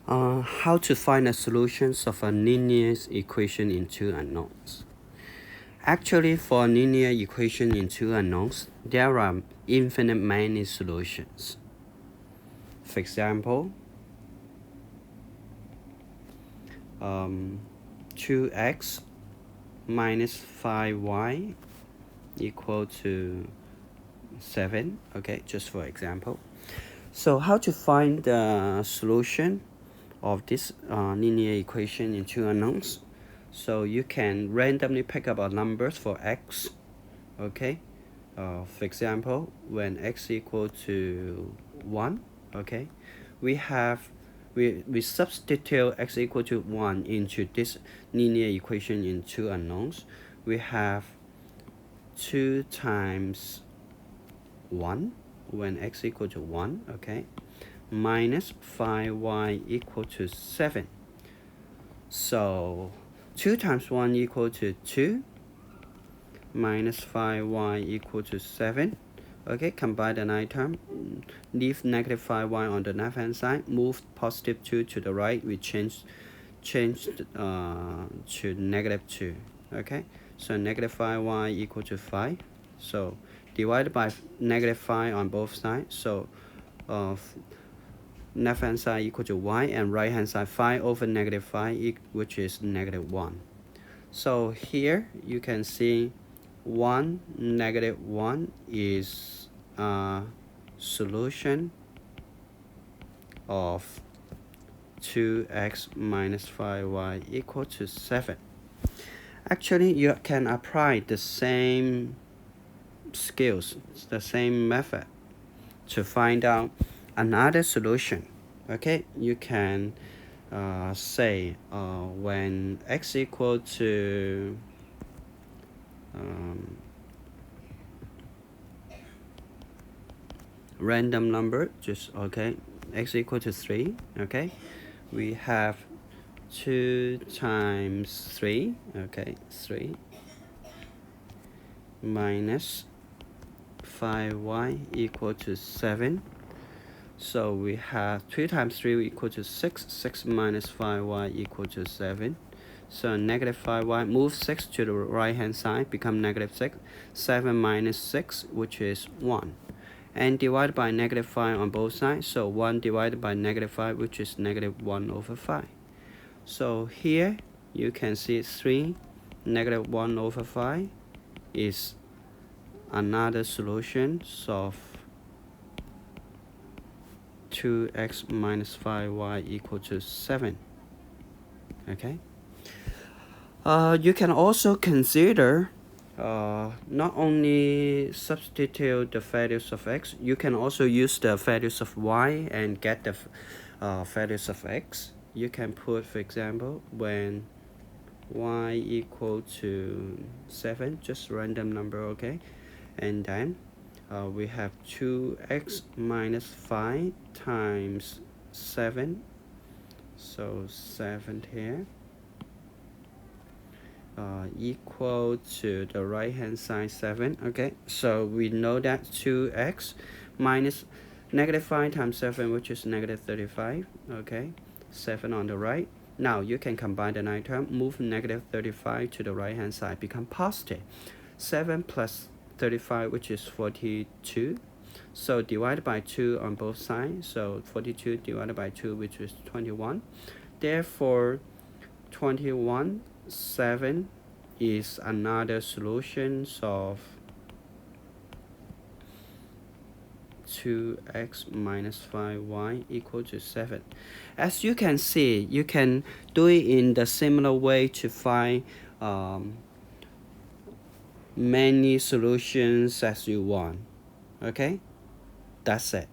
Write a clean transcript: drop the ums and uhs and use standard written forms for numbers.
How to find the solutions of a linear equation in two unknowns. Actually, for a linear equation in two unknowns, there are infinite many solutions. For example, 2x minus 5y equal to 7, okay, just for example. So how to find the solution of this linear equation in two unknowns? So you can randomly pick up a numbers for x, okay. For example, when x equal to 1, okay, we substitute x equal to 1 into this linear equation in two unknowns. We have 2 times 1 when x equal to 1, okay, minus 5y equal to 7. So 2 times 1 equal to 2, minus 5y equal to 7. Okay, combine the 9 term, leave negative 5y on the left hand side, move positive 2 to the right, we change to negative 2. Okay, so negative 5y equal to 5. So divided by negative 5 on both sides. So left hand side equal to y, and right hand side 5 over negative 5, which is negative 1. So here you can see 1, negative 1 is a solution of 2x minus 5y equal to 7. Actually, you can apply the same skills, the same method to find out another solution. Okay, you can say when x equal to random number, just okay, x equal to 3, okay, we have 2 times 3, okay, 3 minus 5y equal to 7. So we have 2 times 3 equal to 6, 6 minus 5y equal to 7. So negative 5y, move 6 to the right hand side, become negative 6. 7 minus 6, which is 1. And divided by negative 5 on both sides. So 1 divided by negative 5, which is negative 1 over 5. So here you can see 3 negative 1 over 5 is another solution of 2x minus 5y equal to 7. Okay. You can also consider not only substitute the values of x, you can also use the values of y and get the values of x. You can put, for example, when y equal to 7, just random number, okay, and then we have 2x minus 5 times 7, so 7 here, equal to the right hand side 7. Okay, so we know that 2x minus negative 5 times 7, which is negative 35. Okay, 7 on the right. Now you can combine the 9 term, move negative 35 to the right hand side, become positive 7 plus 35, which is 42. So divided by 2 on both sides, so 42 divided by 2, which is 21. Therefore 21, 7 is another solution of 2x minus 5y equal to 7. As you can see, you can do it in the similar way to find many solutions as you want. Okay, that's it.